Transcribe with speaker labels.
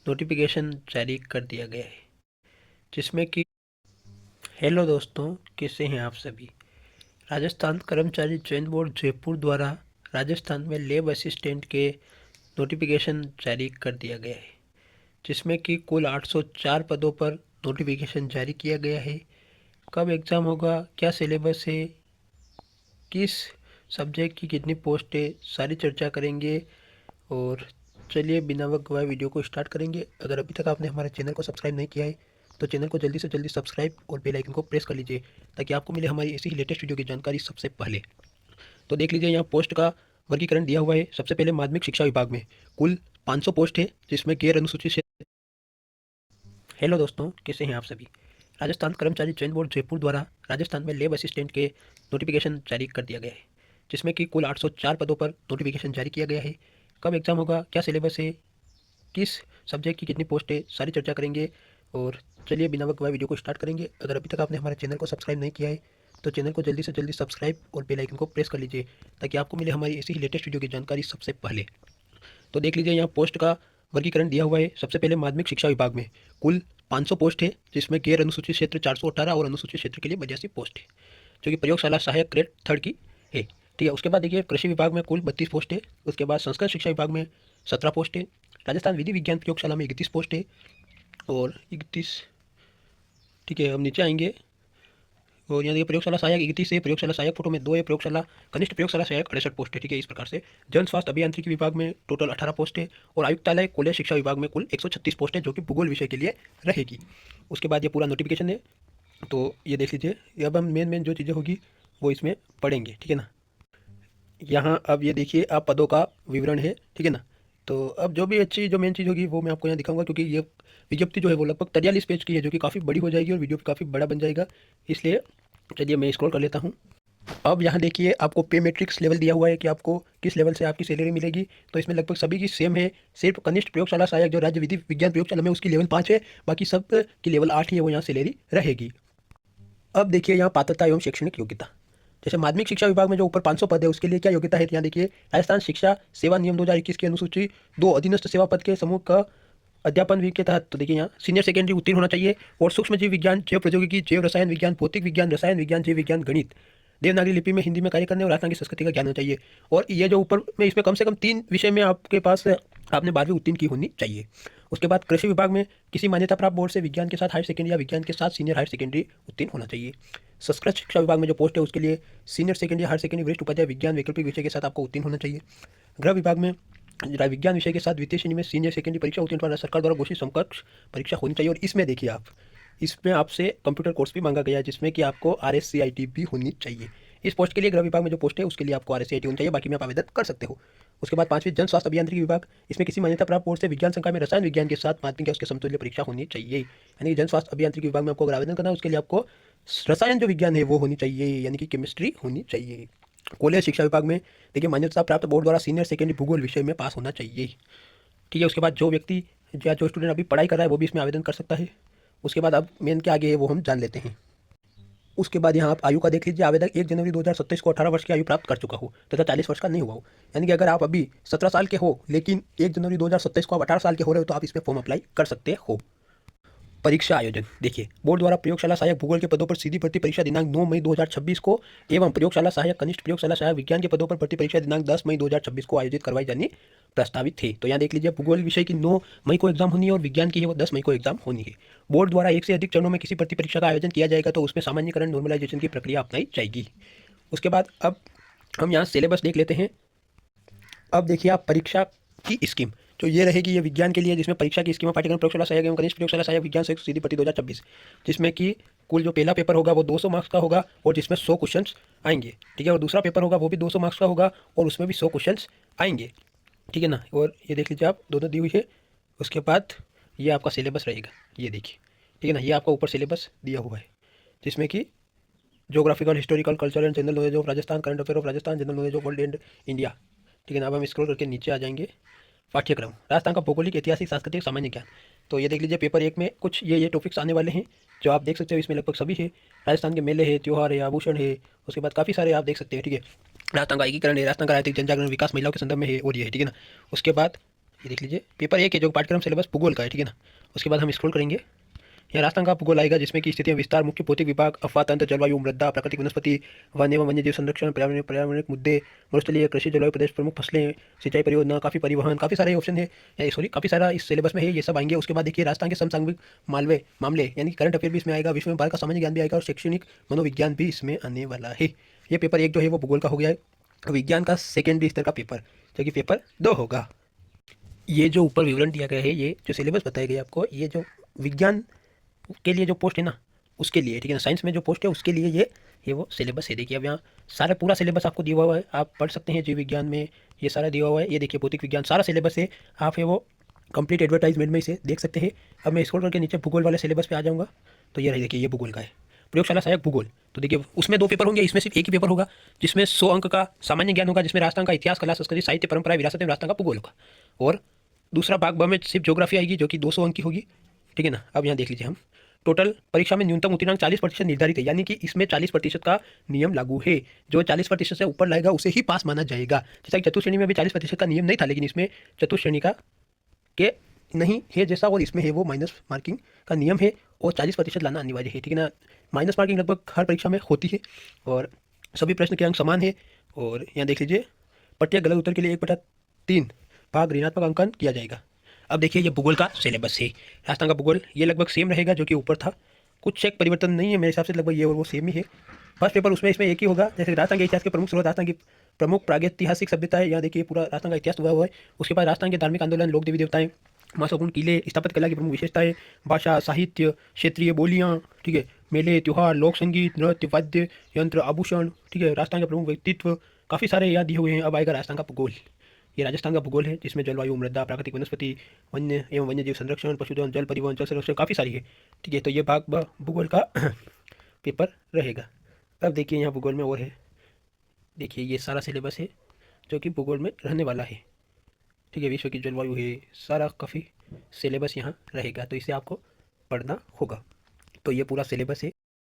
Speaker 1: Notification जारी कर दिया गया है जिसमें कि हेलो दोस्तों, कैसे हैं आप सभी। राजस्थान कर्मचारी चयन बोर्ड जयपुर द्वारा राजस्थान में लेब असिस्टेंट के नोटिफिकेशन जारी कर दिया गया है जिसमें कि कुल 804 पदों पर नोटिफिकेशन जारी किया गया है। कब एग्ज़ाम होगा, क्या सिलेबस है, किस सब्जेक्ट की कितनी पोस्ट है, सारी चर्चा करेंगे। और चलिए बिना वक्त गवाए वीडियो को स्टार्ट करेंगे। अगर अभी तक आपने हमारे चैनल को सब्सक्राइब नहीं किया है तो चैनल को जल्दी से जल्दी सब्सक्राइब और बेल आइकन को प्रेस कर लीजिए ताकि आपको मिले हमारी ऐसी ही लेटेस्ट वीडियो की जानकारी सबसे पहले। तो देख लीजिए, यहाँ पोस्ट का वर्गीकरण दिया हुआ है। सबसे पहले माध्यमिक शिक्षा विभाग में कुल 500 पोस्ट है जिसमें गैर अनुसूचित क्षेत्र। हेलो दोस्तों, कैसे हैं आप सभी। राजस्थान कर्मचारी चयन बोर्ड जयपुर द्वारा राजस्थान में लेब असिस्टेंट के नोटिफिकेशन जारी कर दिया गया है जिसमें कि कुल 804 पदों पर नोटिफिकेशन जारी किया गया है। कब एग्ज़ाम होगा, क्या सिलेबस है, किस सब्जेक्ट की कितनी पोस्ट है, सारी चर्चा करेंगे। और चलिए बिना वक्त गवाए वीडियो को स्टार्ट करेंगे। अगर अभी तक आपने हमारे चैनल को सब्सक्राइब नहीं किया है तो चैनल को जल्दी से जल्दी सब्सक्राइब और बेल आइकन को प्रेस कर लीजिए ताकि आपको मिले हमारी ऐसी ही लेटेस्ट वीडियो की जानकारी सबसे पहले। तो देख लीजिए, यहाँ पोस्ट का वर्गीकरण दिया हुआ है। सबसे पहले माध्यमिक शिक्षा विभाग में कुल 500 पोस्ट है जिसमें गैर अनुसूचित क्षेत्र 418 और अनुसूचित क्षेत्र के लिए 82 पोस्ट है जो कि प्रयोगशाला सहायक ग्रेड थर्ड की है। ठीक है, उसके बाद देखिए कृषि विभाग में कुल 32 पोस्ट है। उसके बाद संस्कृत शिक्षा विभाग में 17 पोस्ट है। राजस्थान विधि विज्ञान प्रयोगशाला में 31 पोस्ट है और 31। ठीक है, हम नीचे आएंगे और यहाँ देखिए प्रयोगशाला सहायक 31 है, प्रयोगशाला सहायक फोटो में 2 है, प्रयोगशाला कनिष्ठ प्रयोगशाला सहायक 68 पोस्ट है। ठीक है, इस प्रकार से जन स्वास्थ्य अभियांत्रिकी विभाग में टोटल 18 पोस्ट है और आयुक्तालय कॉलेज शिक्षा विभाग में कुल 136 पोस्ट है जो कि भूगोल विषय के लिए रहेगी। उसके बाद ये पूरा नोटिफिकेशन है, तो ये देख लीजिए। अब हम मेन मेन जो चीज़ें होगी वो इसमें पढ़ेंगे, ठीक है ना। यहाँ अब ये देखिए, आप पदों का विवरण है, ठीक है ना। तो अब जो भी अच्छी जो मेन चीज़ होगी वो मैं आपको यहाँ दिखाऊंगा क्योंकि ये विज्ञप्ति जो है वो लगभग 43 पेज की है जो कि काफ़ी बड़ी हो जाएगी और वीडियो काफ़ी बड़ा बन जाएगा। इसलिए चलिए मैं स्क्रॉल कर लेता हूँ। अब यहाँ देखिए, आपको पे मैट्रिक्स लेवल दिया हुआ है कि आपको किस लेवल से आपकी सैलरी मिलेगी। तो इसमें लगभग सभी की सेम है। सिर्फ कनिष्ठ प्रयोगशाला सहायक जो राज्य विधि विज्ञान प्रयोगशाला में उसकी लेवल 5 है, बाकी सब की लेवल 8 ही है, वो यहाँ सैलरी रहेगी। अब देखिए यहाँ पात्रता एवं शैक्षणिक योग्यता। जैसे माध्यमिक शिक्षा विभाग में जो ऊपर 500 पद है उसके लिए क्या योग्यता है, यहाँ देखिए राजस्थान शिक्षा सेवा नियम 2021 की अनुसूची 2 अधीनस्थ सेवा पद के समूह का अध्यापन विधि के तहत। तो देखिए यहाँ सीनियर सेकेंडरी उत्तीर्ण होना चाहिए और सूक्ष्म जीव विज्ञान, जैव प्रौद्योगिकी, जैव रसायन विज्ञान, भौतिक विज्ञान, रसायन विज्ञान, जैव विज्ञान, गणित, देवनागरी लिपि में हिंदी में कार्य करने और राजस्थान की संस्कृति का ज्ञान होना चाहिए। और ये जो ऊपर में इसमें कम से कम 3 विषय में आपके पास आपने 12वीं उत्तीर्ण की होनी चाहिए। उसके बाद कृषि विभाग में किसी मान्यता प्राप्त बोर्ड से विज्ञान के साथ हायर सेकेंडरी या विज्ञान के साथ सीनियर हायर सेकेंडरी उत्तीर्ण होना चाहिए। संस्कृत शिक्षा विभाग में जो पोस्ट है उसके लिए सीनियर सेकेंडरी हायर सेकेंडरी वरिष्ठ उपाध्याय विज्ञान वैकल्पिक विषय के साथ आपको उत्तीर्ण होना चाहिए। गृह विभाग में विज्ञान विषय के साथ द्वितीय श्रेणी में सीनियर सेकेंडरी परीक्षा उत्तीर्ण वाला सरकार द्वारा घोषित समकक्ष परीक्षा होनी चाहिए। और इसमें देखिए आप, इसमें आपसे कंप्यूटर कोर्स भी मांगा गया है जिसमें कि आपको RSCIT भी होनी चाहिए। इस पोस्ट के लिए गृह विभाग में जो पोस्ट है उसके लिए आपको RSCIT होनी चाहिए, बाकी में आप आवेदन कर सकते हो। उसके बाद 5वीं जन स्वास्थ्य अभियांत्रिकी विभाग, इसमें किसी मान्यता प्राप्त बोर्ड से विज्ञान संकाय में रसायन विज्ञान के साथ माध्यमिक या उसके समतुल्य परीक्षा होनी चाहिए। यानी कि जन स्वास्थ्य अभियांत्रिकी विभाग में आपको अगर आवेदन करना है उसके लिए आपको रसायन जो विज्ञान है वो होनी चाहिए, यानी कि केमिस्ट्री होनी चाहिए। कॉलेज शिक्षा विभाग में देखिए मान्यता प्राप्त बोर्ड द्वारा सीनियर सेकेंडरी भूगोल विषय में पास होना चाहिए। ठीक है, उसके बाद जो व्यक्ति या जो स्टूडेंट अभी पढ़ाई कर रहा है वो भी इसमें आवेदन कर सकता है। उसके बाद अब मेन के आगे है वो हम जान लेते हैं। उसके बाद यहाँ आप आयु का देख लीजिए। आवेदक 1 जनवरी 2027 को 18 वर्ष की आयु प्राप्त कर चुका हो तथा 40 वर्ष का नहीं हुआ हो। यानी कि अगर आप अभी 17 साल के हो लेकिन 1 जनवरी 2027 को आप 18 साल के हो रहे हो तो आप इसमें फॉर्म अप्लाई कर सकते हो। परीक्षा आयोजन देखिए, बोर्ड द्वारा प्रयोगशाला सहायक भूगोल के पदों पर सीधी भर्ती परीक्षा दिनांक 9 मई 2026 को एवं प्रयोगशाला सहायक कनिष्ठ प्रयोगशाला सहायक विज्ञान के पदों पर भर्ती परीक्षा दिनांक 10 मई 2026 को आयोजित करवाई जानी प्रस्तावित थे। तो यहाँ देख लीजिए, भूगोल विषय की 9 मई को एग्जाम होनी है और विज्ञान की है वो 10 मई को एग्जाम होनी है। बोर्ड द्वारा एक से अधिक चरणों में किसी भर्ती परीक्षा का आयोजन किया जाएगा तो उसमें सामान्यकरण नॉर्मलाइजेशन की प्रक्रिया अपनाई जाएगी। उसके बाद अब हम यहाँ सिलेबस देख लेते हैं। अब देखिए आप, परीक्षा की स्कीम जो ये रहेगी, ये विज्ञान के लिए, जिसमें परीक्षा की स्कीम पाठ्यक्रम प्रयोगशाला सहायक एवं कनिष्ठ प्रयोगशाला सहायक विज्ञान से सीधी भर्ती 2026, जिसमें कि कुल जो पहला पेपर होगा वो 200 मार्क्स का होगा और जिसमें 100 क्वेश्चंस आएंगे। ठीक है, और दूसरा पेपर होगा वो भी 200 मार्क्स का होगा और उसमें भी 100 क्वेश्चंस आएंगे। ठीक है ना। और ये देख लीजिए आप, दोनों दी हुई है। उसके बाद ये आपका सिलेबस रहेगा, ये देखिए। ठीक है ना, ये आपका ऊपर सिलेबस दिया हुआ है जिसमें कि geographical, historical, cultural and general knowledge of Rajasthan, current affair of Rajasthan, general knowledge of world and India. ठीक है ना। अब हम स्क्रॉल करके नीचे आ जाएंगे। पाठ्यक्रम राजस्थान का भौगोलिक, ऐतिहासिक, सांस्कृतिक, सामान्य ज्ञान। तो ये देख लीजिए, पेपर 1 में कुछ ये टॉपिक्स आने वाले हैं जो आप देख सकते हो। इसमें लगभग सभी है। राजस्थान के मेले है, त्योहार है, आभूषण है। उसके बाद काफ़ी सारे आप देख सकते हैं। ठीक है, राजस्थान का एकीकरण है, राजस्थान का आर्थिक जनजागरण, विकास, महिलाओं के संदर्भ में है और ये है। ठीक है ना। उसके बाद ये देख लीजिए पेपर 1 है जो पाठ्यक्रम सिलेबस भूगोल का है, ठीक है ना। उसके बाद हम स्क्रॉल करेंगे, यहाँ राजस्थान का भूगोल आएगा जिसमें कि स्थितियां विस्तार, मुख्य भौतिक विभाग, अफवाह तंत्र, जलवायु, मृदा, प्राकृतिक वनस्पति, वन एवं वन्यजीव संरक्षण, पर्यावरणिक मुद्दे, मरुस्थलीय कृषि, जलवायु प्रदेश, प्रमुख फसलें, सिंचाई परियोजना, काफ़ी परिवहन, काफ़ी सारे ऑप्शन है, सॉरी काफ़ी सारा इस सिलेबस में है, ये सब आएंगे। उसके बाद देखिए राजस्थान के समसामयिक मालवे मामले यानी कि करंट अफेयर भी इसमें आएगा, विश्व में भारत का सामान्य ज्ञान भी आएगा और शैक्षणिक मनोविज्ञान भी इसमें आने वाला है। ये पेपर 1 जो है वो भूगोल का हो गया है। विज्ञान का सेकेंडरी स्तर का पेपर जो कि पेपर 2 होगा। ये जो ऊपर विवरण दिया गया है, ये जो सिलेबस बताया गया आपको, ये जो विज्ञान के लिए जो पोस्ट है ना उसके लिए, ठीक है ना। साइंस में जो पोस्ट है उसके लिए ये वो सिलेबस है। देखिए अब यहाँ सारा पूरा सिलेबस आपको दिया हुआ है, आप पढ़ सकते हैं। जीव विज्ञान में ये सारा दिया हुआ है, ये देखिए भौतिक विज्ञान सारा सिलेबस है, आप है वो कंप्लीट एडवर्टाइजमेंट में इसे देख सकते हैं। अब मैं स्क्रॉल करके नीचे भूगोल वाले सिलेबस पे आ जाऊँगा, तो ये रही देखिए ये भूगोल का है, प्रयोगशाला सहायक भूगोल। तो देखिए उसमें 2 पेपर होंगे, इसमें सिर्फ एक ही पेपर होगा जिसमें 100 अंक का सामान्य ज्ञान होगा, जिसमें राजस्थान का इतिहास, कला, संस्कृति, साहित्य, परंपरा, विरासत एवं राजस्थान का भूगोल होगा। और दूसरा भाग ब में सिर्फ ज्योग्राफी आएगी जो कि 200 अंक की होगी, ठीक है ना। अब यहाँ देख लीजिए हम टोटल परीक्षा में न्यूनतम उत्तीर्णांक 40% निर्धारित है, यानी कि इसमें 40% का नियम लागू है। जो 40% से ऊपर लाएगा उसे ही पास माना जाएगा। जैसा कि चतुर्श्रेणी में भी 40% का नियम नहीं था, लेकिन इसमें चतुर्श्रेणी का के नहीं है जैसा, और इसमें है वो माइनस मार्किंग का नियम है और 40% लाना अनिवार्य है, ठीक है ना। माइनस मार्किंग लगभग हर परीक्षा में होती है और सभी प्रश्न के अंक समान है। और यहाँ देख लीजिए प्रत्येक गलत उत्तर के लिए 1/3 भाग ऋणात्मक अंकन किया जाएगा। अब देखिए ये भूगोल का सिलेबस है, राजस्थान का भूगोल ये लगभग सेम रहेगा जो कि ऊपर था, कुछ एक परिवर्तन नहीं है मेरे हिसाब से, लगभग ये और वो सेम ही है। फर्स्ट पेपर उसमें इसमें एक ही होगा, जैसे राजस्थान के इतिहास के प्रमुख स्रोत, राजस्थान की प्रमुख प्रागैतिहासिक सभ्यता है, यहाँ देखिए पूरा राजस्थान का इतिहास हुआ हुआ है। उसके बाद राजस्थान के धार्मिक आंदोलन, लोक देवी देवताएं, महत्वपूर्ण किले, स्थापत्य कला की प्रमुख विशेषताएं, भाषा, साहित्य, क्षेत्रीय बोलियाँ, ठीक है, मेले, त्योहार, लोक संगीत, नृत्य, वाद्य यंत्र, आभूषण, ठीक है, राजस्थान के प्रमुख व्यक्तित्व, काफ़ी सारे यहाँ दिए हुए हैं। अब आएगा राजस्थान का भूगोल, ये राजस्थान का भूगोल है जिसमें जलवायु, मृदा, प्राकृतिक वनस्पति, वन्य एवं वन्यजीव संरक्षण, पशुधन, जल परिवहन, जल संरक्षण, काफ़ी सारी है, ठीक है। तो ये भाग भूगोल का पेपर रहेगा। अब देखिए यहाँ भूगोल में और है, देखिए ये सारा सिलेबस है जो कि भूगोल में रहने वाला है, ठीक है। विश्व की जलवायु है, सारा काफ़ी सिलेबस यहाँ रहेगा, तो इसे आपको पढ़ना होगा। तो ये पूरा सिलेबस है